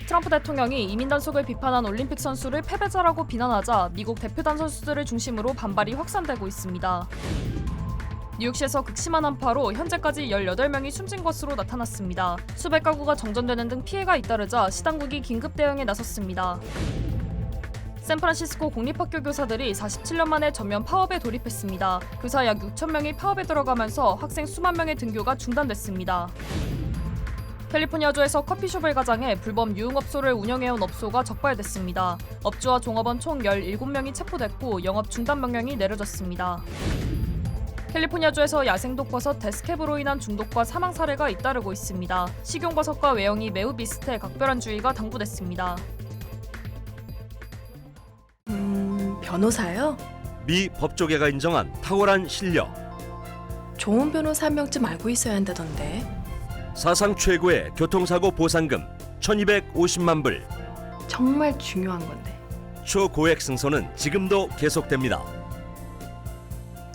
트럼프 대통령이 이민 단속을 비판한 올림픽 선수를 패배자라고 비난하자 미국 대표단 선수들을 중심으로 반발이 확산되고 있습니다. 뉴욕시에서 극심한 한파로 현재까지 18명이 숨진 것으로 나타났습니다. 수백 가구가 정전되는 등 피해가 잇따르자 시당국이 긴급 대응에 나섰습니다. 샌프란시스코 공립학교 교사들이 47년 만에 전면 파업에 돌입했습니다. 교사 약 6천 명이 파업에 들어가면서 학생 수만 명의 등교가 중단됐습니다. 캘리포니아주에서 커피숍을 가장해 불법 유흥업소를 운영해온 업소가 적발됐습니다. 업주와 종업원 총 17명이 체포됐고 영업 중단 명령이 내려졌습니다. 캘리포니아주에서 야생독버섯 데스캡으로 인한 중독과 사망 사례가 잇따르고 있습니다. 식용버섯과 외형이 매우 비슷해 각별한 주의가 당부됐습니다. 변호사요? 미 법조계가 인정한 탁월한 실력. 좋은 변호사 한 명쯤 알고 있어야 한다던데. 사상 최고의 교통사고 보상금 1,250만 불. 정말 중요한 건데. 초고액 승소는 지금도 계속됩니다.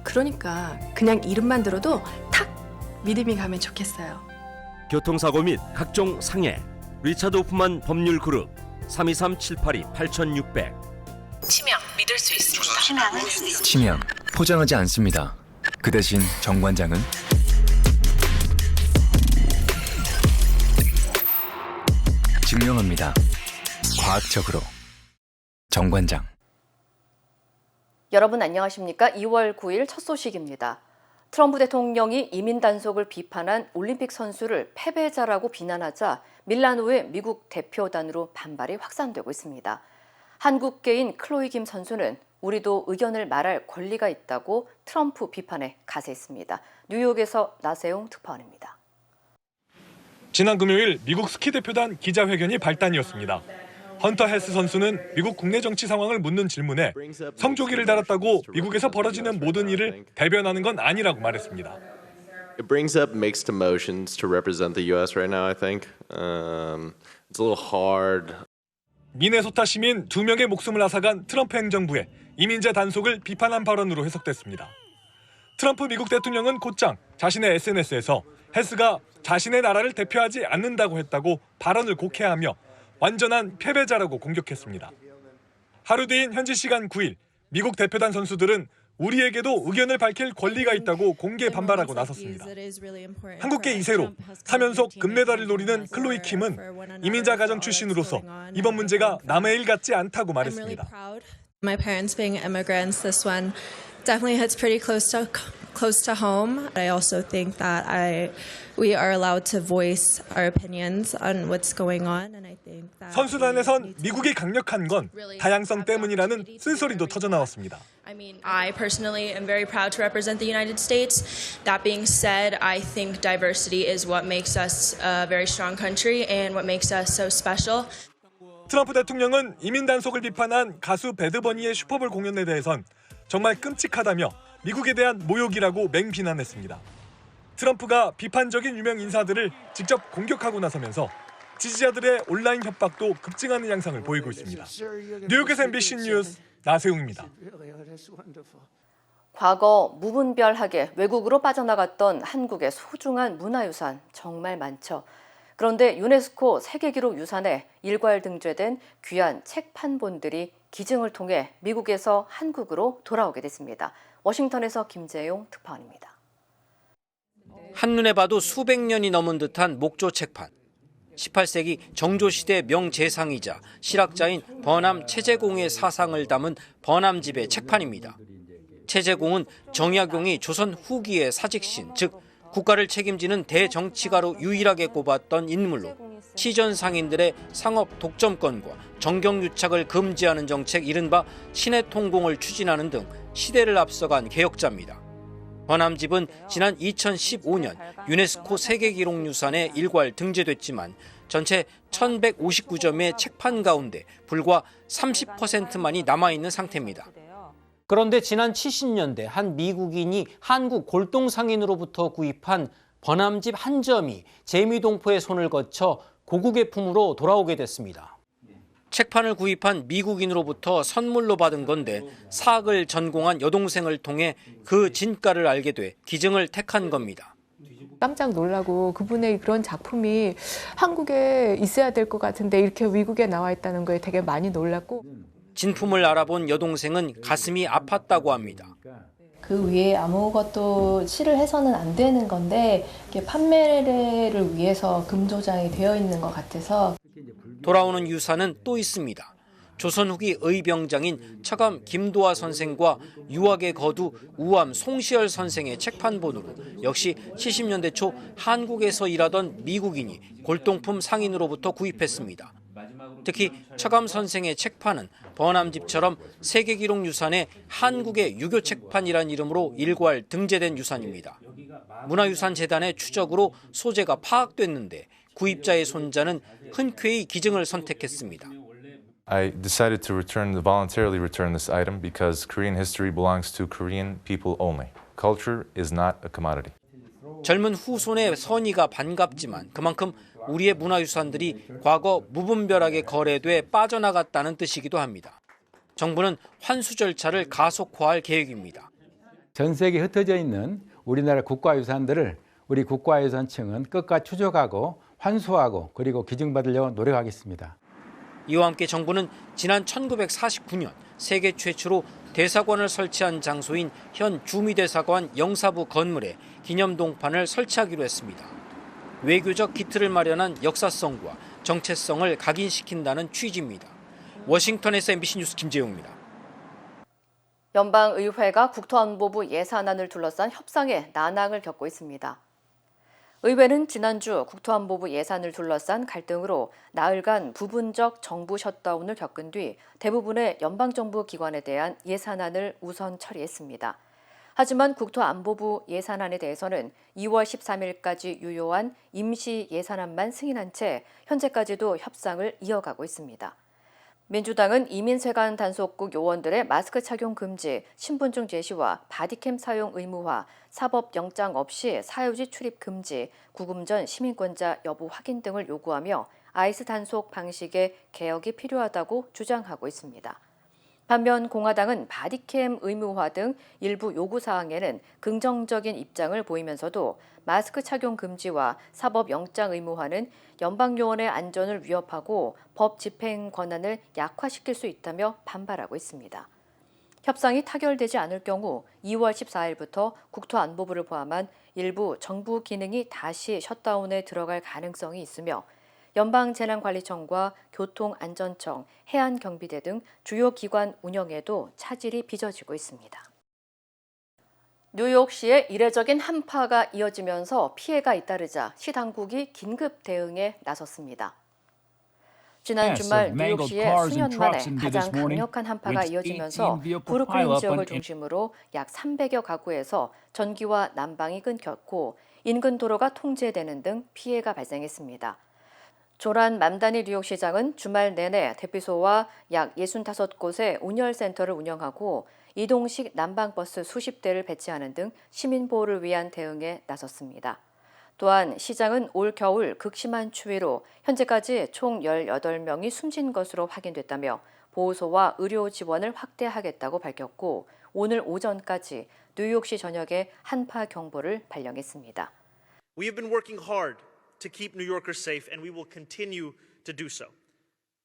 그러니까 그냥 이름만 들어도 탁 믿음이 가면 좋겠어요. 교통사고 및 각종 상해. 리차드 호프만 법률그룹 323-782-8600. 치명 믿을 수 있습니다. 치명 포장하지 않습니다. 그 대신 정관장은 증명합니다. 과학적으로. 정관장. 여러분 안녕하십니까? 2월 9일 첫 소식입니다. 트럼프 대통령이 이민 단속을 비판한 올림픽 선수를 패배자라고 비난하자 밀라노의 미국 대표단으로 반발이 확산되고 있습니다. 한국계인 클로이 김 선수는 우리도 의견을 말할 권리가 있다고 트럼프 비판에 가세했습니다. 뉴욕에서 나세용 특파원입니다. 지난 금요일 미국 스키 대표단 기자회견이 발단이었습니다. 헌터 헬스 선수는 미국 국내 정치 상황을 묻는 질문에 성조기를 달았다고 미국에서 벌어지는 모든 일을 대변하는 건 아니라고 말했습니다. It brings up mixed emotions to represent the U.S. right now, I think. It's a little hard. 미네소타 시민 2명의 목숨을 앗아간 트럼프 행정부의 이민자 단속을 비판한 발언으로 해석됐습니다. 트럼프 미국 대통령은 곧장 자신의 SNS에서 헬스가 자신의 나라를 대표하지 않는다고 했다고 발언을 곡해하며 완전한 패배자라고 공격했습니다. 하루 뒤인 현지 시간 9일 미국 대표단 선수들은 우리에게도 의견을 밝힐 권리가 있다고 공개 반발하고 나섰습니다. 한국계 2세로 3연속 금메달을 노리는 클로이 킴은 이민자 가정 출신으로서 이번 문제가 남의 일 같지 않다고 말했습니다. My parents being immigrants, this one definitely hits pretty close to home. I also think that we are allowed to voice our opinions on what's going on, and I think that 선수단에선 미국이 강력한 건 다양성 때문이라는 쓴소리도 터져 나왔습니다. I mean, I personally am very proud to represent the United States. That being said, I think diversity is what makes us a very strong country and what makes us so special. 트럼프 대통령은 이민 단속을 비판한 가수 배드버니의 슈퍼볼 공연에 대해선 정말 끔찍하다며 미국에 대한 모욕이라고 맹비난했습니다. 트럼프가 비판적인 유명 인사들을 직접 공격하고 나서면서 지지자들의 온라인 협박도 급증하는 양상을 보이고 있습니다. 뉴욕에서 MBC 뉴스 나세웅입니다. 과거 무분별하게 외국으로 빠져나갔던 한국의 소중한 문화유산 정말 많죠. 그런데 유네스코 세계기록 유산에 일괄 등재된 귀한 책 판본들이 기증을 통해 미국에서 한국으로 돌아오게 됐습니다. 워싱턴에서 김재용 특파원입니다. 한눈에 봐도 수백 년이 넘은 듯한 목조 책판. 18세기 정조시대 명재상이자 실학자인 버남 채재공의 사상을 담은 버남집의 책판입니다. 채재공은 정약용이 조선 후기의 사직신, 즉 국가를 책임지는 대정치가로 유일하게 꼽았던 인물로 시전 상인들의 상업 독점권과 정경유착을 금지하는 정책 이른바 신해통공을 추진하는 등 시대를 앞서간 개혁자입니다. 버남집은 지난 2015년 유네스코 세계기록유산에 일괄 등재됐지만 전체 1159점의 책판 가운데 불과 30%만이 남아있는 상태입니다. 그런데 지난 70년대 한 미국인이 한국 골동상인으로부터 구입한 버남집 한 점이 재미동포의 손을 거쳐 고국의 품으로 돌아오게 됐습니다. 책판을 구입한 미국인으로부터 선물로 받은 건데 사학을 전공한 여동생을 통해 그 진가를 알게 돼 기증을 택한 겁니다. 깜짝 놀라고 그분의 그런 작품이 한국에 있어야 될 것 같은데 이렇게 미국에 나와 있다는 거에 되게 많이 놀랐고 진품을 알아본 여동생은 가슴이 아팠다고 합니다. 그 위에 아무것도 실을 해서는 안 되는 건데 이렇게 판매를 위해서 금조장이 되어 있는 것 같아서 돌아오는 유산은 또 있습니다. 조선 후기 의병장인 처감 김도하 선생과 유학의 거두 우암 송시열 선생의 책판본으로 역시 70년대 초 한국에서 일하던 미국인이 골동품 상인으로부터 구입했습니다. 특히 처감 선생의 책판은 버남집처럼 세계기록유산에 한국의 유교 책판이란 이름으로 일괄 등재된 유산입니다. 문화유산재단의 추적으로 소재가 파악됐는데 구입자의 손자는 흔쾌히 기증을 선택했습니다. I decided to voluntarily return this item because Korean history belongs to Korean people only. Culture is not a commodity. 젊은 후손의 선의가 반갑지만 그만큼 우리의 문화유산들이 과거 무분별하게 거래돼 빠져나갔다는 뜻이기도 합니다. 정부는 환수 절차를 가속화할 계획입니다. 전 세계에 흩어져 있는 우리나라 국가유산들을 우리 국가유산청은 끝까지 추적하고 환수하고 그리고 기증받으려고 노력하겠습니다. 이와 함께 정부는 지난 1949년 세계 최초로 대사관을 설치한 장소인 현 주미대사관 영사부 건물에 기념동판을 설치하기로 했습니다. 외교적 기틀을 마련한 역사성과 정체성을 각인시킨다는 취지입니다. 워싱턴에서 MBC 뉴스 김재용입니다. 연방의회가 국토안보부 예산안을 둘러싼 협상에 난항을 겪고 있습니다. 의회는 지난주 국토안보부 예산을 둘러싼 갈등으로 나흘간 부분적 정부 셧다운을 겪은 뒤 대부분의 연방정부 기관에 대한 예산안을 우선 처리했습니다. 하지만 국토안보부 예산안에 대해서는 2월 13일까지 유효한 임시 예산안만 승인한 채 현재까지도 협상을 이어가고 있습니다. 민주당은 이민세관 단속국 요원들의 마스크 착용 금지, 신분증 제시와 바디캠 사용 의무화, 사법영장 없이 사유지 출입 금지, 구금 전 시민권자 여부 확인 등을 요구하며 아이스 단속 방식의 개혁이 필요하다고 주장하고 있습니다. 반면 공화당은 바디캠 의무화 등 일부 요구사항에는 긍정적인 입장을 보이면서도 마스크 착용 금지와 사법영장 의무화는 연방요원의 안전을 위협하고 법 집행 권한을 약화시킬 수 있다며 반발하고 있습니다. 협상이 타결되지 않을 경우 2월 14일부터 국토안보부를 포함한 일부 정부 기능이 다시 셧다운에 들어갈 가능성이 있으며 연방재난관리청과 교통안전청, 해안경비대 등 주요 기관 운영에도 차질이 빚어지고 있습니다. 뉴욕시에 이례적인 한파가 이어지면서 피해가 잇따르자 시 당국이 긴급 대응에 나섰습니다. 지난 주말 뉴욕시에 수년 만에 가장 강력한 한파가 이어지면서 브루클린 지역을 중심으로 약 300여 가구에서 전기와 난방이 끊겼고 인근 도로가 통제되는 등 피해가 발생했습니다. 조란 맘다니 뉴욕시장은 주말 내내 대피소와 약 65곳의 온열센터를 운영하고 이동식 난방버스 수십 대를 배치하는 등 시민보호를 위한 대응에 나섰습니다. 또한 시장은 올 겨울 극심한 추위로 현재까지 총 18명이 숨진 것으로 확인됐다며 보호소와 의료 지원을 확대하겠다고 밝혔고 오늘 오전까지 뉴욕시 전역에 한파 경보를 발령했습니다. We have been working hard to keep New Yorkers safe, and we will continue to do so.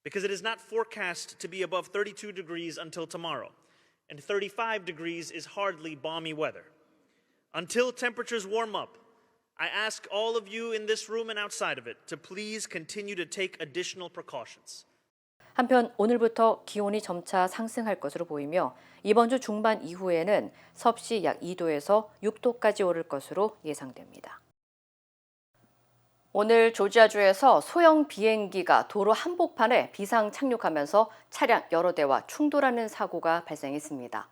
Because it is not forecast to be above 32 degrees until tomorrow, and 35 degrees is hardly balmy weather. Until temperatures warm up, I ask all of you in this room and outside of it to please continue to take additional precautions. 한편 오늘부터 기온이 점차 상승할 것으로 보이며 이번 주 중반 이후에는 섭씨 약 2도에서 6도까지 오를 것으로 예상됩니다. 오늘 조지아주에서 소형 비행기가 도로 한복판에 비상 착륙하면서 차량 여러 대와 충돌하는 사고가 발생했습니다.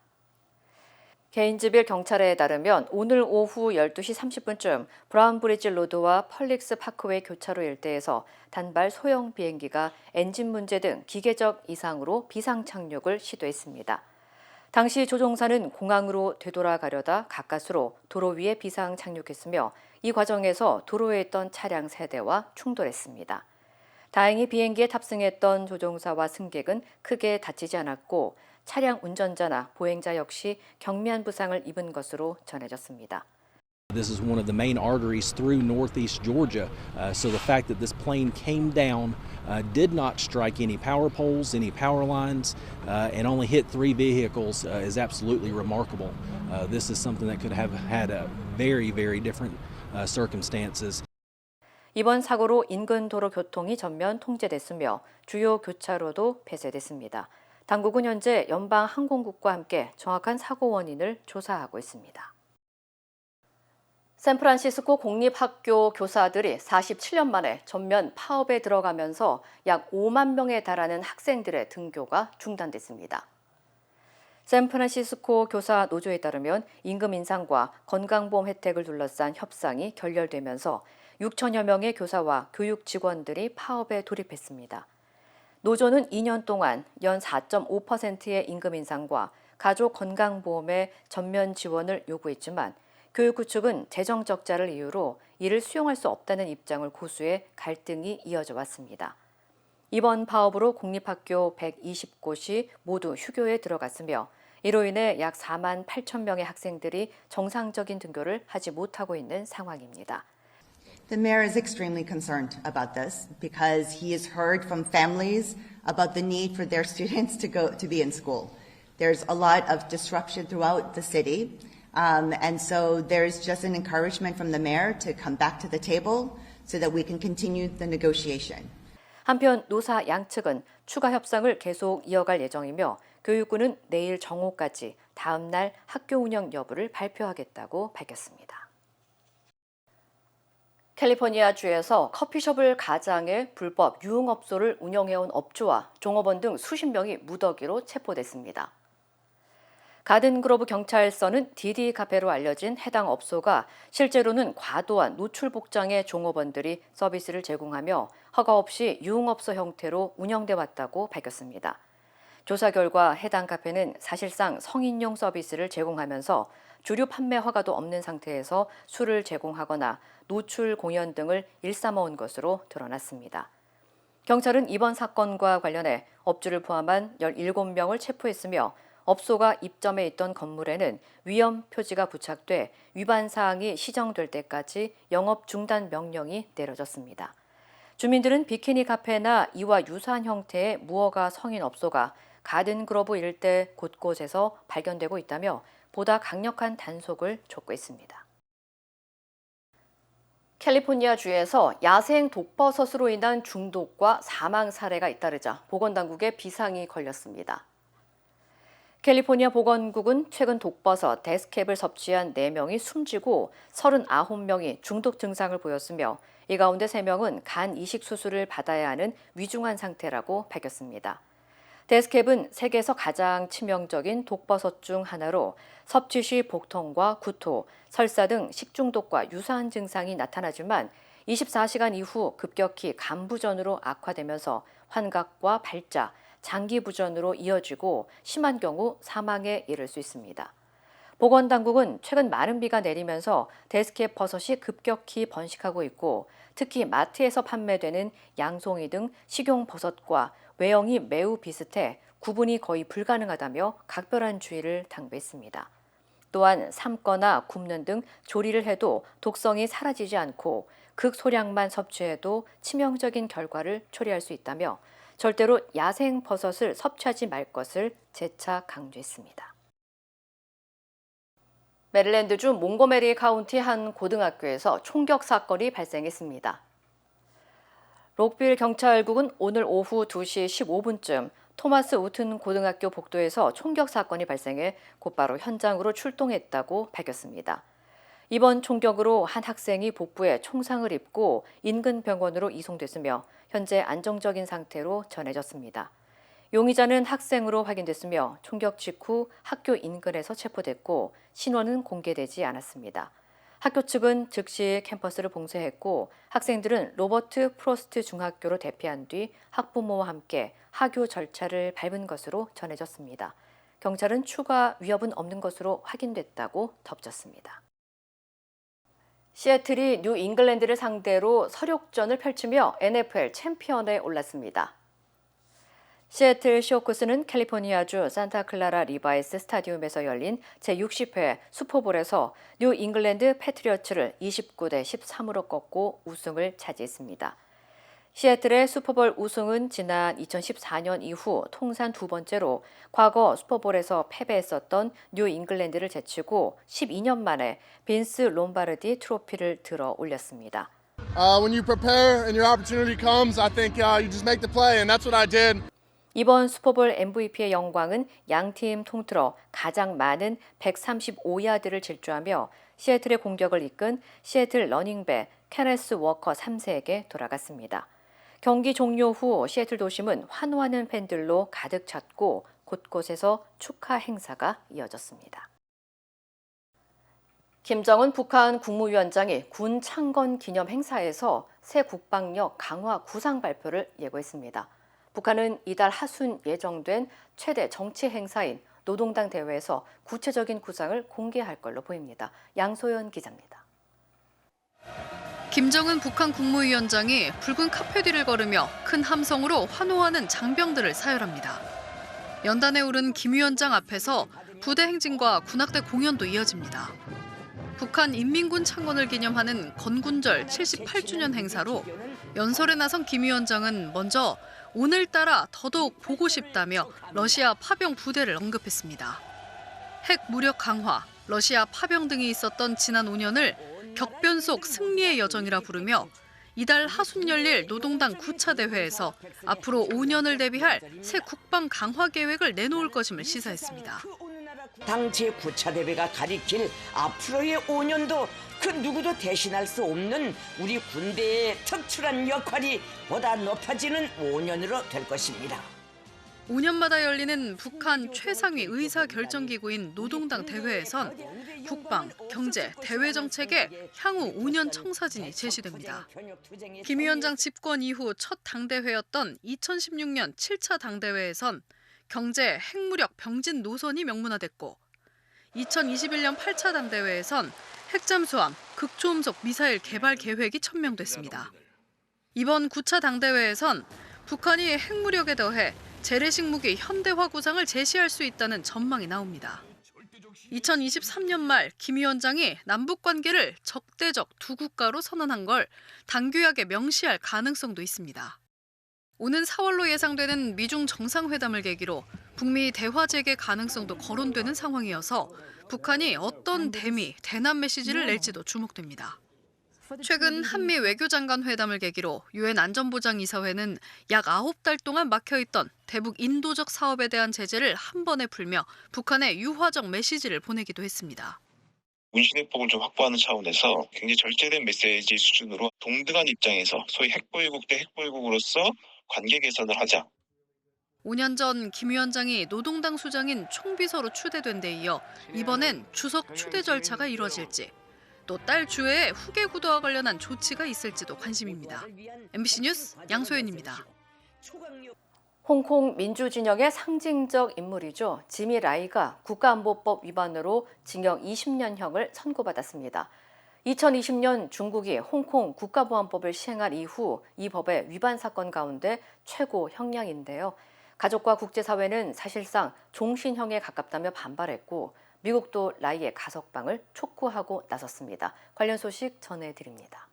개인지빌 경찰에 따르면 오늘 오후 12시 30분쯤 브라운브리지 로드와 펄릭스 파크웨이 교차로 일대에서 단발 소형 비행기가 엔진 문제 등 기계적 이상으로 비상 착륙을 시도했습니다. 당시 조종사는 공항으로 되돌아가려다 가까스로 도로 위에 비상 착륙했으며 이 과정에서 도로에 있던 차량 3대와 충돌했습니다. 다행히 비행기에 탑승했던 조종사와 승객은 크게 다치지 않았고 차량 운전자나 보행자 역시 경미한 부상을 입은 것으로 전해졌습니다. This is one of the main arteries through northeast Georgia, so the fact that this plane came down, did not strike any power poles, any power lines, and only hit 3 vehicles is absolutely remarkable. This is something that could have had a very, very different circumstances. 이번 사고로 인근 도로 교통이 전면 통제됐으며 주요 교차로도 폐쇄됐습니다. 당국은 현재 연방항공국과 함께 정확한 사고 원인을 조사하고 있습니다. 샌프란시스코 공립학교 교사들이 47년 만에 전면 파업에 들어가면서 약 5만 명에 달하는 학생들의 등교가 중단됐습니다. 샌프란시스코 교사 노조에 따르면 임금 인상과 건강보험 혜택을 둘러싼 협상이 결렬되면서 6천여 명의 교사와 교육 직원들이 파업에 돌입했습니다. 노조는 2년 동안 연 4.5%의 임금 인상과 가족 건강보험의 전면 지원을 요구했지만 교육부 측은 재정 적자를 이유로 이를 수용할 수 없다는 입장을 고수해 갈등이 이어져 왔습니다. 이번 파업으로 공립학교 120곳이 모두 휴교에 들어갔으며 이로 인해 약 4만 8천 명의 학생들이 정상적인 등교를 하지 못하고 있는 상황입니다. The mayor is extremely concerned about this because he has heard from families about the need for their students to be in school. There's a lot of disruption throughout the city. And so there's just an encouragement from the mayor to come back to the table so that we can continue the negotiation. 한편 노사 양측은 추가 협상을 계속 이어갈 예정이며 교육부는 내일 정오까지 다음 날 학교 운영 여부를 발표하겠다고 밝혔습니다. 캘리포니아주에서 커피숍을 가장해 불법 유흥업소를 운영해온 업주와 종업원 등 수십 명이 무더기로 체포됐습니다. 가든그로브 경찰서는 디디 카페로 알려진 해당 업소가 실제로는 과도한 노출 복장의 종업원들이 서비스를 제공하며 허가 없이 유흥업소 형태로 운영돼 왔다고 밝혔습니다. 조사 결과 해당 카페는 사실상 성인용 서비스를 제공하면서 주류 판매 허가도 없는 상태에서 술을 제공하거나 노출 공연 등을 일삼아온 것으로 드러났습니다. 경찰은 이번 사건과 관련해 업주를 포함한 17명을 체포했으며 업소가 입점해 있던 건물에는 위험 표지가 부착돼 위반 사항이 시정될 때까지 영업 중단 명령이 내려졌습니다. 주민들은 비키니 카페나 이와 유사한 형태의 무허가 성인 업소가 가든그로브 일대 곳곳에서 발견되고 있다며 보다 강력한 단속을 촉구했습니다. 캘리포니아주에서 야생 독버섯으로 인한 중독과 사망 사례가 잇따르자 보건당국에 비상이 걸렸습니다. 캘리포니아 보건국은 최근 독버섯 데스캡을 섭취한 4명이 숨지고 39명이 중독 증상을 보였으며 이 가운데 3명은 간 이식 수술을 받아야 하는 위중한 상태라고 밝혔습니다. 데스캡은 세계에서 가장 치명적인 독버섯 중 하나로 섭취 시 복통과 구토, 설사 등 식중독과 유사한 증상이 나타나지만 24시간 이후 급격히 간부전으로 악화되면서 환각과 발작, 장기 부전으로 이어지고 심한 경우 사망에 이를 수 있습니다. 보건당국은 최근 많은 비가 내리면서 데스캡 버섯이 급격히 번식하고 있고 특히 마트에서 판매되는 양송이 등 식용버섯과 외형이 매우 비슷해 구분이 거의 불가능하다며 각별한 주의를 당부했습니다. 또한 삶거나 굽는 등 조리를 해도 독성이 사라지지 않고 극소량만 섭취해도 치명적인 결과를 초래할 수 있다며 절대로 야생 버섯을 섭취하지 말 것을 재차 강조했습니다. 메릴랜드주 몽고메리 카운티 한 고등학교에서 총격 사건이 발생했습니다. 록빌 경찰국은 오늘 오후 2시 15분쯤 토마스 우튼 고등학교 복도에서 총격 사건이 발생해 곧바로 현장으로 출동했다고 밝혔습니다. 이번 총격으로 한 학생이 복부에 총상을 입고 인근 병원으로 이송됐으며 현재 안정적인 상태로 전해졌습니다. 용의자는 학생으로 확인됐으며 총격 직후 학교 인근에서 체포됐고 신원은 공개되지 않았습니다. 학교 측은 즉시 캠퍼스를 봉쇄했고 학생들은 로버트 프로스트 중학교로 대피한 뒤 학부모와 함께 하교 절차를 밟은 것으로 전해졌습니다. 경찰은 추가 위협은 없는 것으로 확인됐다고 덧붙였습니다. 시애틀이 뉴 잉글랜드를 상대로 서력전을 펼치며 NFL 챔피언에 올랐습니다. 시애틀 쇼크스는 캘리포니아주 산타클라라 리바이스 스타디움에서 열린 제60회 슈퍼볼에서 뉴 잉글랜드 패트리어츠를 29대 13으로 꺾고 우승을 차지했습니다. 시애틀의 슈퍼볼 우승은 지난 2014년 이후 통산 두 번째로 과거 슈퍼볼에서 패배했었던 뉴 잉글랜드를 제치고 12년 만에 빈스 롬바르디 트로피를 들어 올렸습니다. When you prepare and your opportunity comes, I think you just make the play, and that's what I did. 이번 슈퍼볼 MVP의 영광은 양팀 통틀어 가장 많은 135야드를 질주하며 시애틀의 공격을 이끈 시애틀 러닝백 케네스 워커 3세에게 돌아갔습니다. 경기 종료 후 시애틀 도심은 환호하는 팬들로 가득 찼고 곳곳에서 축하 행사가 이어졌습니다. 김정은 북한 국무위원장이 군 창건 기념 행사에서 새 국방력 강화 구상 발표를 예고했습니다. 북한은 이달 하순 예정된 최대 정치 행사인 노동당 대회에서 구체적인 구상을 공개할 걸로 보입니다. 양소연 기자입니다. 김정은 북한 국무위원장이 붉은 카페 뒤를 걸으며 큰 함성으로 환호하는 장병들을 사열합니다. 연단에 오른 김 위원장 앞에서 부대 행진과 군악대 공연도 이어집니다. 북한 인민군 창건을 기념하는 건군절 78주년 행사로 연설에 나선 김 위원장은 먼저 오늘따라 더더욱 보고 싶다며 러시아 파병 부대를 언급했습니다. 핵 무력 강화, 러시아 파병 등이 있었던 지난 5년을 격변 속 승리의 여정이라 부르며 이달 하순 열릴 노동당 9차 대회에서 앞으로 5년을 대비할 새 국방 강화 계획을 내놓을 것임을 시사했습니다. 당 제9차 대회가 가리킬 앞으로의 5년도 그 누구도 대신할 수 없는 우리 군대의 특출한 역할이 보다 높아지는 5년으로 될 것입니다. 5년마다 열리는 북한 최상위 의사결정기구인 노동당 대회에선 국방, 경제, 대외 정책의 향후 5년 청사진이 제시됩니다. 김 위원장 집권 이후 첫 당대회였던 2016년 7차 당대회에선 경제, 핵무력 병진 노선이 명문화됐고 2021년 8차 당대회에선 핵잠수함, 극초음속 미사일 개발 계획이 천명됐습니다. 이번 9차 당대회에선 북한이 핵무력에 더해 재래식 무기 현대화 구상을 제시할 수 있다는 전망이 나옵니다. 2023년 말 김 위원장이 남북 관계를 적대적 두 국가로 선언한 걸 당규약에 명시할 가능성도 있습니다. 오는 4월로 예상되는 미중 정상회담을 계기로 북미 대화 재개 가능성도 거론되는 상황이어서 북한이 어떤 대미, 대남 메시지를 낼지도 주목됩니다. 최근 한미 외교장관 회담을 계기로 유엔 안전보장이사회는 약 9달 동안 막혀있던 대북 인도적 사업에 대한 제재를 한 번에 풀며 북한에 유화적 메시지를 보내기도 했습니다. 문신해법을 좀 확보하는 차원에서 굉장히 절제된 메시지 수준으로 동등한 입장에서 소위 핵보유국 대 핵보유국으로서 관계 개선을 하자. 5년 전 김 위원장이 노동당 수장인 총비서로 추대된 데 이어 이번엔 주석 추대 절차가 이뤄질지 또 딸 주회에 후계 구도와 관련한 조치가 있을지도 관심입니다. MBC 뉴스 양소연입니다. 홍콩 민주진영의 상징적 인물이죠. 지미 라이가 국가안보법 위반으로 징역 20년형을 선고받았습니다. 2020년 중국이 홍콩 국가보안법을 시행한 이후 이 법의 위반 사건 가운데 최고 형량인데요. 가족과 국제사회는 사실상 종신형에 가깝다며 반발했고 미국도 라이의 가석방을 촉구하고 나섰습니다. 관련 소식 전해드립니다.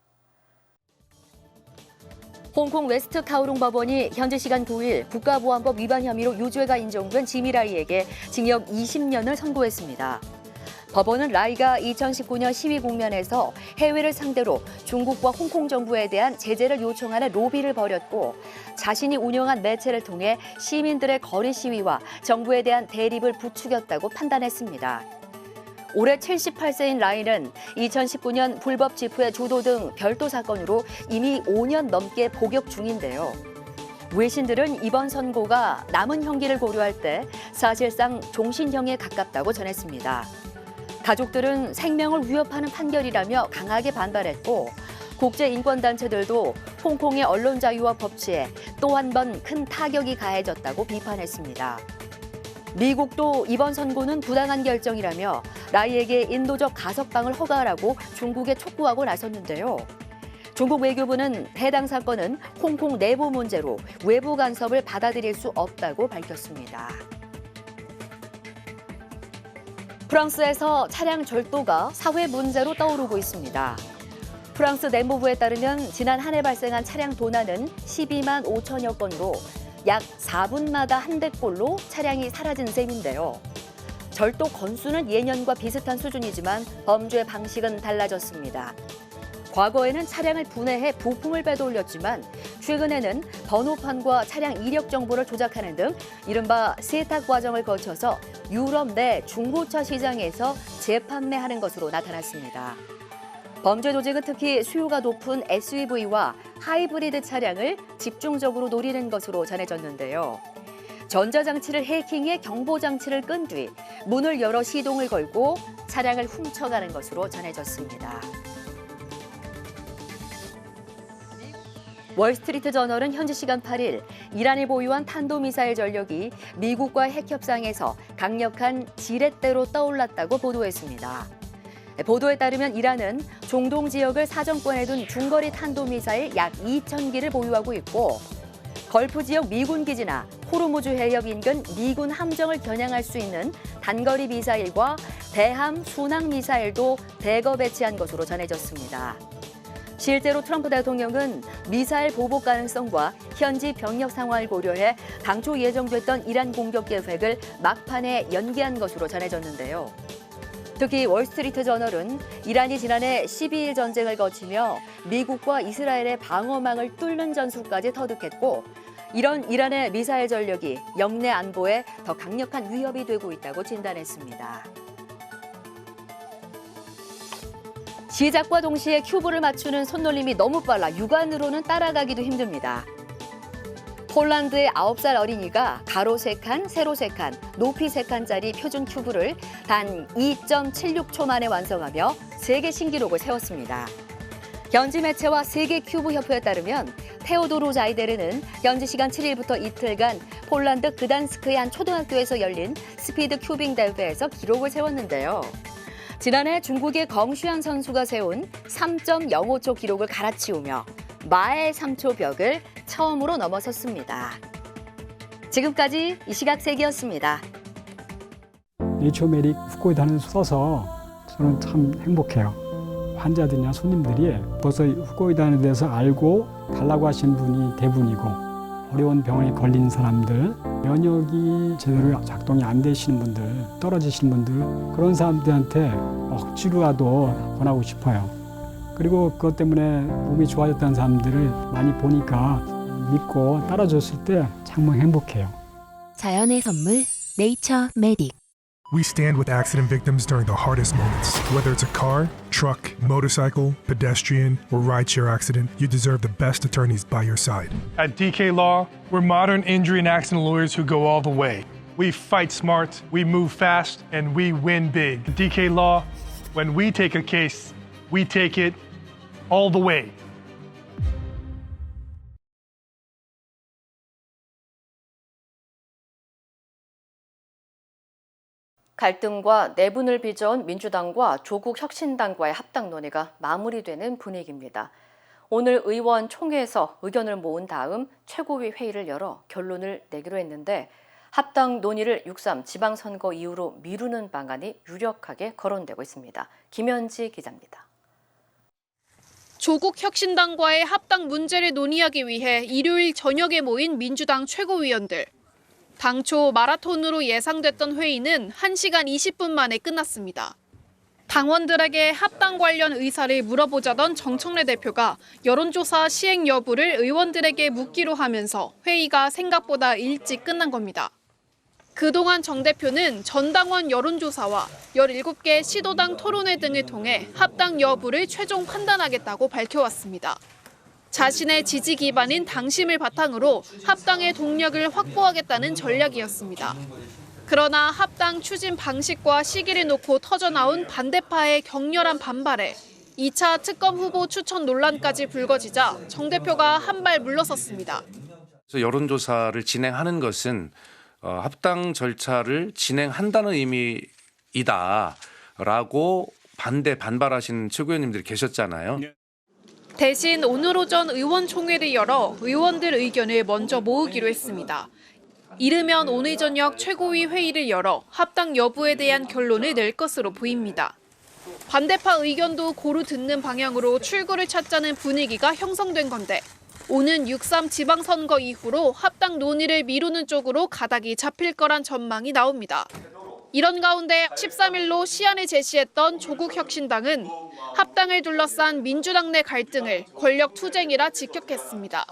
홍콩 웨스트 카오룽 법원이 현지 시간 9일 국가보안법 위반 혐의로 유죄가 인정된 지미 라이에게 징역 20년을 선고했습니다. 법원은 라이가 2019년 시위 국면에서 해외를 상대로 중국과 홍콩 정부에 대한 제재를 요청하는 로비를 벌였고 자신이 운영한 매체를 통해 시민들의 거리 시위와 정부에 대한 대립을 부추겼다고 판단했습니다. 올해 78세인 라이는 2019년 불법 지프의 주도 등 별도 사건으로 이미 5년 넘게 복역 중인데요. 외신들은 이번 선고가 남은 형기를 고려할 때 사실상 종신형에 가깝다고 전했습니다. 가족들은 생명을 위협하는 판결이라며 강하게 반발했고 국제인권단체들도 홍콩의 언론 자유와 법치에 또 한 번 큰 타격이 가해졌다고 비판했습니다. 미국도 이번 선고는 부당한 결정이라며 라이에게 인도적 가석방을 허가하라고 중국에 촉구하고 나섰는데요. 중국 외교부는 해당 사건은 홍콩 내부 문제로 외부 간섭을 받아들일 수 없다고 밝혔습니다. 프랑스에서 차량 절도가 사회 문제로 떠오르고 있습니다. 프랑스 내무부에 따르면 지난 한 해 발생한 차량 도난은 12만 5천여 건으로 약 4분마다 한 대꼴로 차량이 사라진 셈인데요. 절도 건수는 예년과 비슷한 수준이지만 범죄 방식은 달라졌습니다. 과거에는 차량을 분해해 부품을 빼돌렸지만 최근에는 번호판과 차량 이력 정보를 조작하는 등 이른바 세탁 과정을 거쳐서 유럽 내 중고차 시장에서 재판매하는 것으로 나타났습니다. 범죄 조직은 특히 수요가 높은 SUV와 하이브리드 차량을 집중적으로 노리는 것으로 전해졌는데요. 전자장치를 해킹해 경보장치를 끈 뒤 문을 열어 시동을 걸고 차량을 훔쳐가는 것으로 전해졌습니다. 월스트리트 저널은 현지 시간 8일 이란이 보유한 탄도미사일 전력이 미국과 핵협상에서 강력한 지렛대로 떠올랐다고 보도했습니다. 보도에 따르면 이란은 중동 지역을 사정권에 둔 중거리 탄도미사일 약 2,000기를 보유하고 있고 걸프 지역 미군 기지나 호르무즈 해협 인근 미군 함정을 겨냥할 수 있는 단거리 미사일과 대함 순항 미사일도 대거 배치한 것으로 전해졌습니다. 실제로 트럼프 대통령은 미사일 보복 가능성과 현지 병력 상황을 고려해 당초 예정됐던 이란 공격 계획을 막판에 연기한 것으로 전해졌는데요. 특히 월스트리트 저널은 이란이 지난해 12일 전쟁을 거치며 미국과 이스라엘의 방어망을 뚫는 전술까지 터득했고 이런 이란의 미사일 전력이 영내 안보에 더 강력한 위협이 되고 있다고 진단했습니다. 시작과 동시에 큐브를 맞추는 손놀림이 너무 빨라 육안으로는 따라가기도 힘듭니다. 폴란드의 9살 어린이가 가로 3칸, 세로 3칸, 높이 3칸짜리 표준 큐브를 단 2.76초 만에 완성하며 세계 신기록을 세웠습니다. 현지 매체와 세계 큐브 협회에 따르면 테오도르 자이데르는 현지 시간 7일부터 이틀간 폴란드 그단스크의 한 초등학교에서 열린 스피드 큐빙 대회에서 기록을 세웠는데요. 지난해 중국의 껑슈안 선수가 세운 3.05초 기록을 갈아치우며 마의 3초 벽을 처음으로 넘어섰습니다. 지금까지 이 시각 세계였습니다. 네이처메릭 후코이단을 써서 저는 참 행복해요. 환자들이나 손님들이 벌써 후코이단에 대해서 알고 달라고 하시는 분이 대부분이고 어려운 병에 걸린 사람들, 면역이 제대로 작동이 안 되시는 분들, 떨어지시는 분들 그런 사람들한테 억지로라도 권하고 싶어요. 그리고 그것 때문에 몸이 좋아졌다는 사람들을 많이 보니까 믿고 따라줬을 때 정말 행복해요. 자연의 선물 네이처 메딕. We stand with accident victims during the hardest moments. Whether it's a car, truck, motorcycle, pedestrian, or rideshare accident, you deserve the best attorneys by your side. At DK Law, we're modern injury and accident lawyers who go all the way. We fight smart, we move fast, and we win big. At DK Law, when we take a case, we take it all the way. 갈등과 내분을 빚어온 민주당과 조국 혁신당과의 합당 논의가 마무리되는 분위기입니다. 오늘 의원 총회에서 의견을 모은 다음 최고위 회의를 열어 결론을 내기로 했는데 합당 논의를 6.3 지방선거 이후로 미루는 방안이 유력하게 거론되고 있습니다. 김현지 기자입니다. 조국 혁신당과의 합당 문제를 논의하기 위해 일요일 저녁에 모인 민주당 최고위원들. 당초 마라톤으로 예상됐던 회의는 1시간 20분 만에 끝났습니다. 당원들에게 합당 관련 의사를 물어보자던 정청래 대표가 여론조사 시행 여부를 의원들에게 묻기로 하면서 회의가 생각보다 일찍 끝난 겁니다. 그동안 정 대표는 전당원 여론조사와 17개 시도당 토론회 등을 통해 합당 여부를 최종 판단하겠다고 밝혀왔습니다. 자신의 지지 기반인 당심을 바탕으로 합당의 동력을 확보하겠다는 전략이었습니다. 그러나 합당 추진 방식과 시기를 놓고 터져나온 반대파의 격렬한 반발에 2차 특검 후보 추천 논란까지 불거지자 정 대표가 한 발 물러섰습니다. 여론조사를 진행하는 것은 합당 절차를 진행한다는 의미이다라고 반발하시는 최고위원님들이 계셨잖아요. 대신 오늘 오전 의원총회를 열어 의원들 의견을 먼저 모으기로 했습니다. 이르면 오늘 저녁 최고위 회의를 열어 합당 여부에 대한 결론을 낼 것으로 보입니다. 반대파 의견도 고루 듣는 방향으로 출구를 찾자는 분위기가 형성된 건데 오는 6.3 지방선거 이후로 합당 논의를 미루는 쪽으로 가닥이 잡힐 거란 전망이 나옵니다. 이런 가운데 13일로 시안을 제시했던 조국혁신당은 합당을 둘러싼 민주당 내 갈등을 권력 투쟁이라 직격했습니다.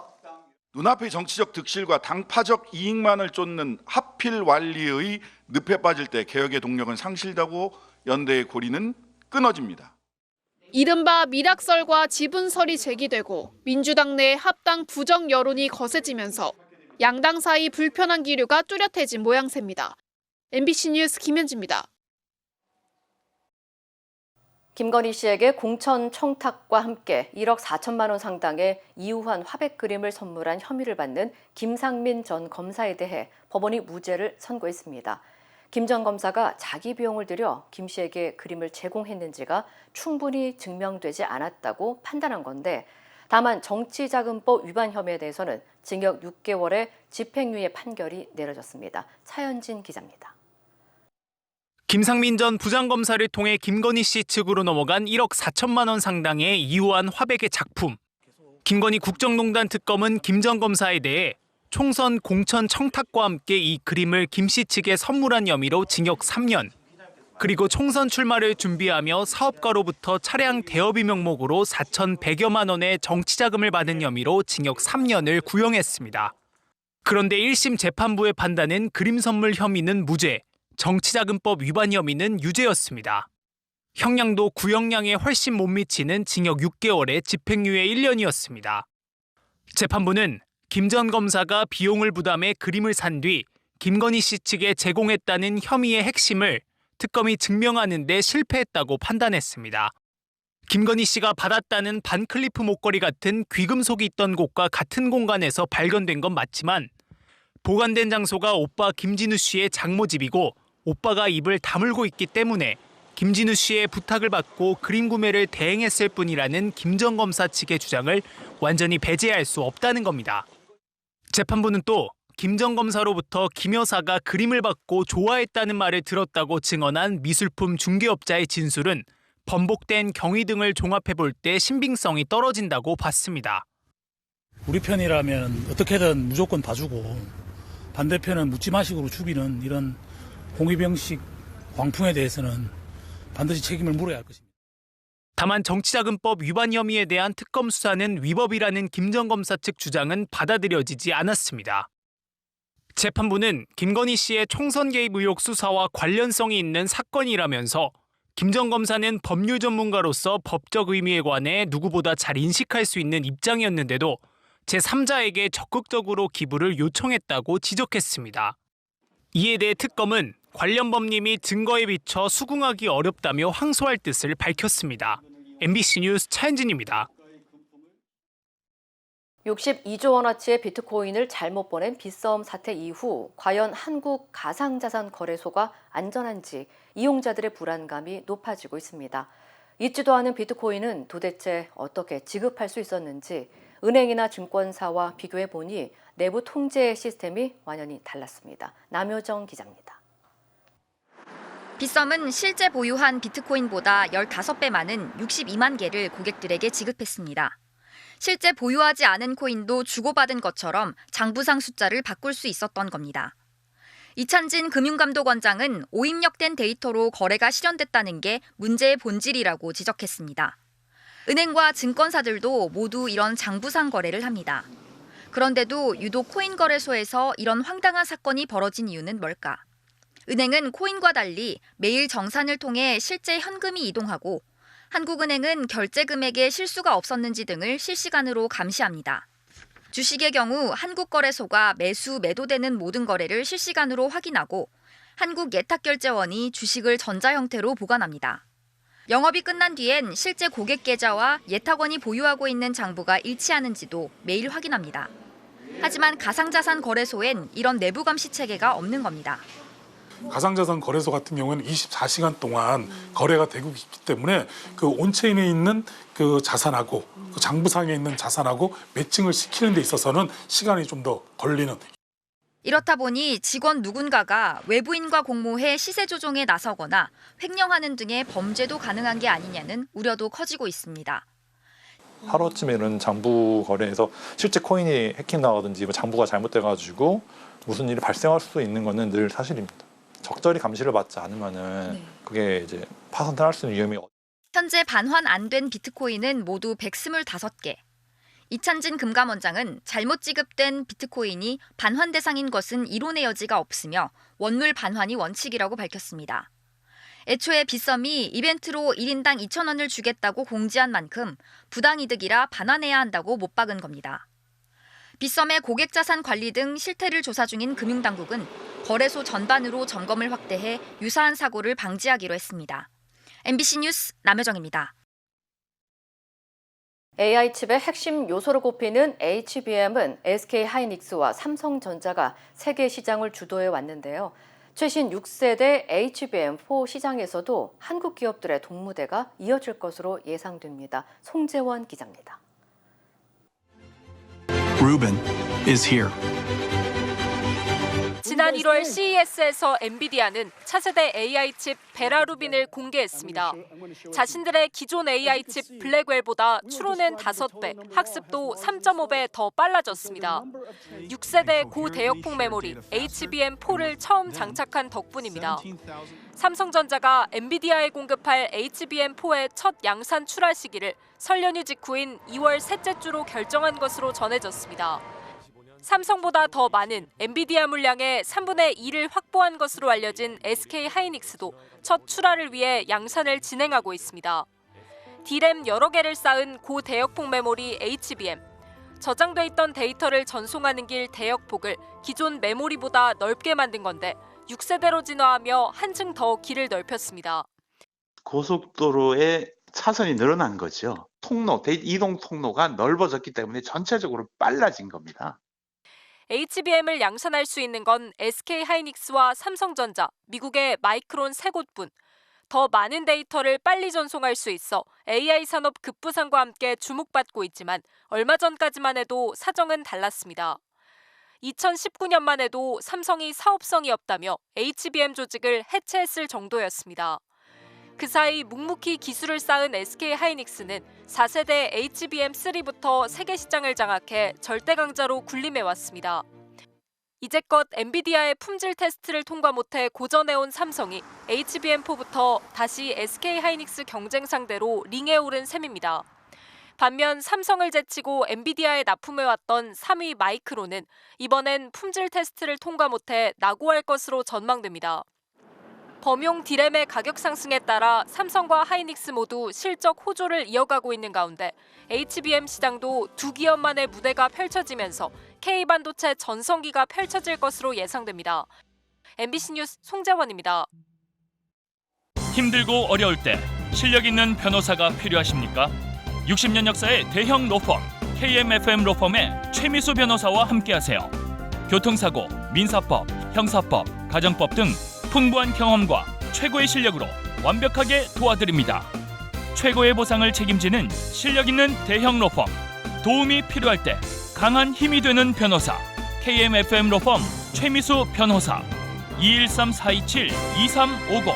눈앞의 정치적 득실과 당파적 이익만을 쫓는 하필 완리의 늪에 빠질 때 개혁의 동력은 상실되고 연대의 고리는 끊어집니다. 이른바 밀약설과 지분설이 제기되고 민주당 내 합당 부정 여론이 거세지면서 양당 사이 불편한 기류가 뚜렷해진 모양새입니다. MBC 뉴스 김현지입니다. 김건희 씨에게 공천 청탁과 함께 1억 4천만 원 상당의 이우환 화백 그림을 선물한 혐의를 받는 김상민 전 검사에 대해 법원이 무죄를 선고했습니다. 김 전 검사가 자기 비용을 들여 김 씨에게 그림을 제공했는지가 충분히 증명되지 않았다고 판단한 건데 다만 정치자금법 위반 혐의에 대해서는 징역 6개월의 집행유예 판결이 내려졌습니다. 차현진 기자입니다. 김상민 전 부장검사를 통해 김건희 씨 측으로 넘어간 1억 4천만 원 상당의 이우환 화백의 작품. 김건희 국정농단 특검은 김 전 검사에 대해 총선 공천 청탁과 함께 이 그림을 김 씨 측에 선물한 혐의로 징역 3년, 그리고 총선 출마를 준비하며 사업가로부터 차량 대여비 명목으로 4,100여만 원의 정치자금을 받은 혐의로 징역 3년을 구형했습니다. 그런데 1심 재판부의 판단은 그림 선물 혐의는 무죄, 정치자금법 위반 혐의는 유죄였습니다. 형량도 구형량에 훨씬 못 미치는 징역 6개월에 집행유예 1년이었습니다. 재판부는 김 전 검사가 비용을 부담해 그림을 산 뒤 김건희 씨 측에 제공했다는 혐의의 핵심을 특검이 증명하는 데 실패했다고 판단했습니다. 김건희 씨가 받았다는 반클리프 목걸이 같은 귀금속이 있던 곳과 같은 공간에서 발견된 건 맞지만 보관된 장소가 오빠 김진우 씨의 장모집이고 오빠가 입을 다물고 있기 때문에 김진우 씨의 부탁을 받고 그림 구매를 대행했을 뿐이라는 김 전 검사 측의 주장을 완전히 배제할 수 없다는 겁니다. 재판부는 또 김 전 검사로부터 김 여사가 그림을 받고 좋아했다는 말을 들었다고 증언한 미술품 중개업자의 진술은 번복된 경위 등을 종합해 볼 때 신빙성이 떨어진다고 봤습니다. 우리 편이라면 어떻게든 무조건 봐주고 반대편은 묻지마식으로 죽이는 이런 홍위병식 광풍에 대해서는 반드시 책임을 물어야 할 것입니다. 다만 정치자금법 위반 혐의에 대한 특검 수사는 위법이라는 김 전 검사 측 주장은 받아들여지지 않았습니다. 재판부는 김건희 씨의 총선 개입 의혹 수사와 관련성이 있는 사건이라면서 김 전 검사는 법률 전문가로서 법적 의미에 관해 누구보다 잘 인식할 수 있는 입장이었는데도 제3자에게 적극적으로 기부를 요청했다고 지적했습니다. 이에 대해 특검은 관련 법리이 증거에 비춰 수긍하기 어렵다며 항소할 뜻을 밝혔습니다. MBC 뉴스 차현진입니다. 62조 원어치의 비트코인을 잘못 보낸 빗썸 사태 이후 과연 한국 가상자산 거래소가 안전한지 이용자들의 불안감이 높아지고 있습니다. 있지도 않은 비트코인은 도대체 어떻게 지급할 수 있었는지 은행이나 증권사와 비교해 보니 내부 통제 시스템이 완연히 달랐습니다. 남효정 기자입니다. 빗썸은 실제 보유한 비트코인보다 15배 많은 62만 개를 고객들에게 지급했습니다. 실제 보유하지 않은 코인도 주고받은 것처럼 장부상 숫자를 바꿀 수 있었던 겁니다. 이찬진 금융감독원장은 오입력된 데이터로 거래가 실현됐다는 게 문제의 본질이라고 지적했습니다. 은행과 증권사들도 모두 이런 장부상 거래를 합니다. 그런데도 유독 코인 거래소에서 이런 황당한 사건이 벌어진 이유는 뭘까? 은행은 코인과 달리 매일 정산을 통해 실제 현금이 이동하고 한국은행은 결제 금액에 실수가 없었는지 등을 실시간으로 감시합니다. 주식의 경우 한국거래소가 매수, 매도되는 모든 거래를 실시간으로 확인하고 한국예탁결제원이 주식을 전자 형태로 보관합니다. 영업이 끝난 뒤엔 실제 고객 계좌와 예탁원이 보유하고 있는 장부가 일치하는지도 매일 확인합니다. 하지만 가상자산 거래소엔 이런 내부 감시 체계가 없는 겁니다. 가상자산 거래소 같은 경우에는 24시간 동안 거래가 되고 있기 때문에 그 온체인에 있는 그 자산하고 그 장부상에 있는 자산하고 매칭을 시키는 데 있어서는 시간이 좀 더 걸리는. 이렇다 보니 직원 누군가가 외부인과 공모해 시세 조종에 나서거나 횡령하는 등의 범죄도 가능한 게 아니냐는 우려도 커지고 있습니다. 하루쯤에는 장부 거래에서 실제 코인이 해킹당하든지 장부가 잘못돼가지고 무슨 일이 발생할 수 있는 거는 늘 사실입니다. 적절히 감시를 받지 않으면은 그게 이제 파손할 수 있는 위험이. 현재 반환 안 된 비트코인은 모두 125개. 이찬진 금감원장은 잘못 지급된 비트코인이 반환 대상인 것은 이론의 여지가 없으며 원물 반환이 원칙이라고 밝혔습니다. 애초에 빗썸이 이벤트로 1인당 2,000원을 주겠다고 공지한 만큼 부당이득이라 반환해야 한다고 못 박은 겁니다. 빗썸의 고객 자산 관리 등 실태를 조사 중인 금융당국은 거래소 전반으로 점검을 확대해 유사한 사고를 방지하기로 했습니다. MBC 뉴스 남효정입니다. AI 칩의 핵심 요소로 꼽히는 HBM은 SK하이닉스와 삼성전자가 세계 시장을 주도해 왔는데요. 최신 6세대 HBM4 시장에서도 한국 기업들의 동무대가 이어질 것으로 예상됩니다. 송재원 기자입니다. Rubin is here. 지난 1월 CES에서 엔비디아는 차세대 AI 칩 베라루빈을 공개했습니다. 자신들의 기존 AI 칩 블랙웰보다 추론은 5배, 학습도 3.5배 더 빨라졌습니다. 6세대 고대역폭 메모리 HBM4를 처음 장착한 덕분입니다. 삼성전자가 엔비디아에 공급할 HBM4의 첫 양산 출하 시기를 설 연휴 직후인 2월 셋째 주로 결정한 것으로 전해졌습니다. 삼성보다 더 많은 엔비디아 물량의 3분의 2를 확보한 것으로 알려진 SK하이닉스도 첫 출하를 위해 양산을 진행하고 있습니다. D램 여러 개를 쌓은 고대역폭 메모리 HBM. 저장돼 있던 데이터를 전송하는 길 대역폭을 기존 메모리보다 넓게 만든 건데 6세대로 진화하며 한층 더 길을 넓혔습니다. 고속도로의 차선이 늘어난 거죠. 이동 통로가 넓어졌기 때문에 전체적으로 빨라진 겁니다. HBM을 양산할 수 있는 건 SK하이닉스와 삼성전자, 미국의 마이크론 3곳뿐. 더 많은 데이터를 빨리 전송할 수 있어 AI 산업 급부상과 함께 주목받고 있지만 얼마 전까지만 해도 사정은 달랐습니다. 2019년만 해도 삼성이 사업성이 없다며 HBM 조직을 해체했을 정도였습니다. 그 사이 묵묵히 기술을 쌓은 SK하이닉스는 4세대 HBM3부터 세계 시장을 장악해 절대 강자로 군림해왔습니다. 이제껏 엔비디아의 품질 테스트를 통과 못해 고전해온 삼성이 HBM4부터 다시 SK하이닉스 경쟁 상대로 링에 오른 셈입니다. 반면 삼성을 제치고 엔비디아에 납품해왔던 3위 마이크론은 이번엔 품질 테스트를 통과 못해 낙오할 것으로 전망됩니다. 범용 D램의 가격 상승에 따라 삼성과 하이닉스 모두 실적 호조를 이어가고 있는 가운데 HBM 시장도 두 기업만의 무대가 펼쳐지면서 K반도체 전성기가 펼쳐질 것으로 예상됩니다. MBC 뉴스 송재원입니다. 힘들고 어려울 때 실력 있는 변호사가 필요하십니까? 60년 역사의 대형 로펌 KMFM 로펌의 최미수 변호사와 함께하세요. 교통사고, 민사법, 형사법, 가정법 등 풍부한 경험과 최고의 실력으로 완벽하게 도와드립니다. 최고의 보상을 책임지는 실력 있는 대형 로펌. 도움이 필요할 때 강한 힘이 되는 변호사. KMFM 로펌 최미수 변호사. 213-427-2350.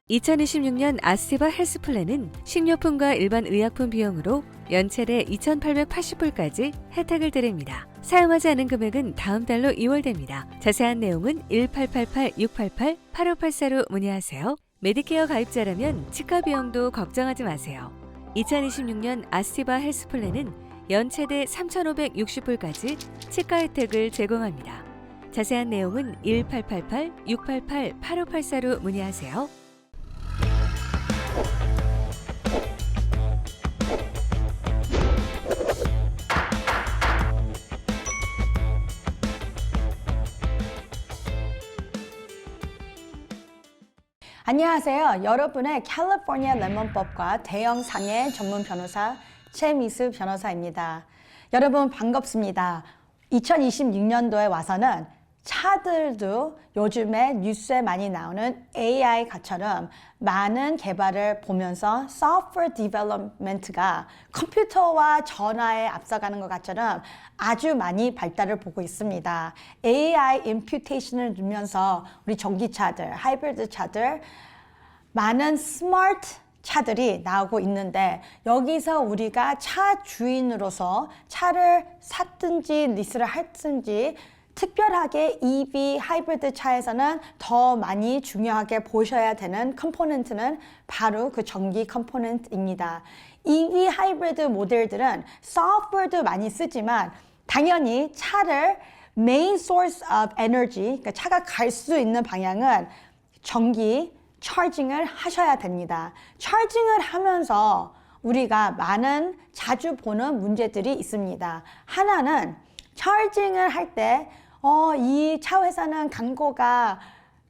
2026년 아스테바 헬스플랜은 식료품과 일반 의약품 비용으로 연체대 2,880불까지 혜택을 드립니다. 사용하지 않은 금액은 다음 달로 2월됩니다. 자세한 내용은 1888-688-8584로 문의하세요. 메디케어 가입자라면 치과 비용도 걱정하지 마세요. 2026년 아스티바 헬스플랜은 연체대 3,560불까지 치과 혜택을 제공합니다. 자세한 내용은 1888-688-8584로 문의하세요. 안녕하세요. 여러분의 캘리포니아 레몬법과 대형 상해 전문 변호사 최미수 변호사입니다. 여러분 반갑습니다. 2026년도에 와서는 차들도 요즘에 뉴스에 많이 나오는 AI처럼 많은 개발을 보면서 software development가 컴퓨터와 전화에 앞서가는 것 같처럼 아주 많이 발달을 보고 있습니다. AI imputation을 넣으면서 우리 전기차들, 하이브리드 차들, 많은 스마트 차들이 나오고 있는데 여기서 우리가 차 주인으로서 차를 샀든지 리스를 했든지 특별하게 EV 하이브리드 차에서는 더 많이 중요하게 보셔야 되는 컴포넌트는 바로 그 전기 컴포넌트입니다. EV 하이브리드 모델들은 소프트웨어도 많이 쓰지만 당연히 차를 main source of energy, 그러니까 차가 갈 수 있는 방향은 전기, 차징을 하셔야 됩니다. 차징을 하면서 우리가 많은 자주 보는 문제들이 있습니다. 하나는 차징을 할 때 이 차 회사는 광고가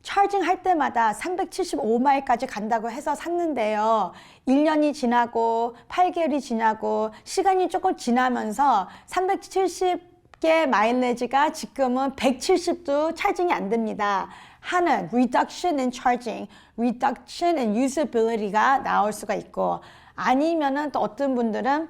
차징 할 때마다 375마일까지 간다고 해서 샀는데요. 1년이 지나고 8개월이 지나고 시간이 조금 지나면서 370개 마일리지가 지금은 170도 차징이 안 됩니다. 하는 reduction in charging, reduction in usability가 나올 수가 있고 아니면은 또 어떤 분들은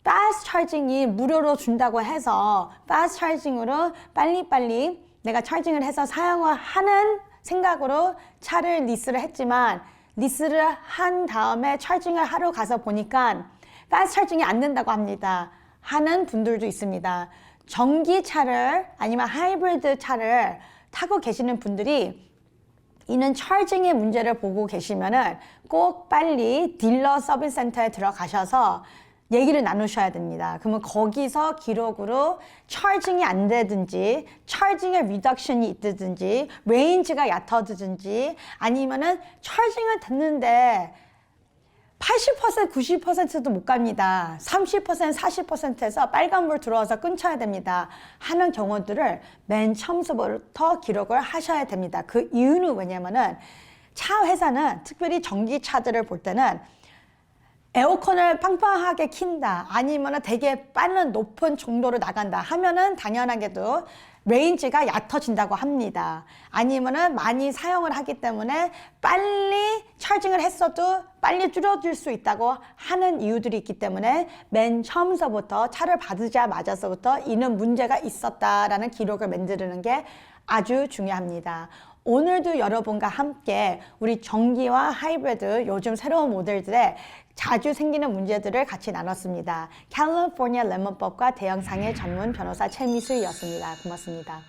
fast charging이 무료로 준다고 해서 fast charging으로 빨리빨리 내가 차징을 해서 사용을 하는 생각으로 차를 리스를 했지만 리스를 한 다음에 차징을 하러 가서 보니까 fast charging이 안 된다고 합니다. 하는 분들도 있습니다. 전기차를 아니면 하이브리드 차를 타고 계시는 분들이 이는 차징의 문제를 보고 계시면은 꼭 빨리 딜러 서비스 센터에 들어가셔서 얘기를 나누셔야 됩니다. 그러면 거기서 기록으로 차징이 안 되든지 차징의 리덕션이 있든지 레인지가 얕아지든지 아니면은 차징을 됐는데 80%, 90%도 못 갑니다. 30%, 40%에서 빨간불 들어와서 끊쳐야 됩니다. 하는 경우들을 맨 처음부터 기록을 하셔야 됩니다. 그 이유는 왜냐면은 차 회사는 특별히 전기차들을 볼 때는 에어컨을 빵빵하게 킨다 아니면 되게 빠른 높은 정도로 나간다 하면은 당연하게도 레인지가 얕아진다고 합니다. 아니면은 많이 사용을 하기 때문에 빨리 차징을 했어도 빨리 줄어들 수 있다고 하는 이유들이 있기 때문에 맨 처음서부터 차를 받으자마자서부터 이는 문제가 있었다라는 기록을 만드는 게 아주 중요합니다. 오늘도 여러분과 함께 우리 전기와 하이브리드 요즘 새로운 모델들의 자주 생기는 문제들을 같이 나눴습니다. 캘리포니아 레몬법과 대형상해 전문 변호사 최미수였습니다. 고맙습니다.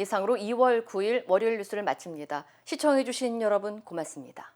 이상으로 2월 9일 월요일 뉴스를 마칩니다. 시청해주신 여러분 고맙습니다.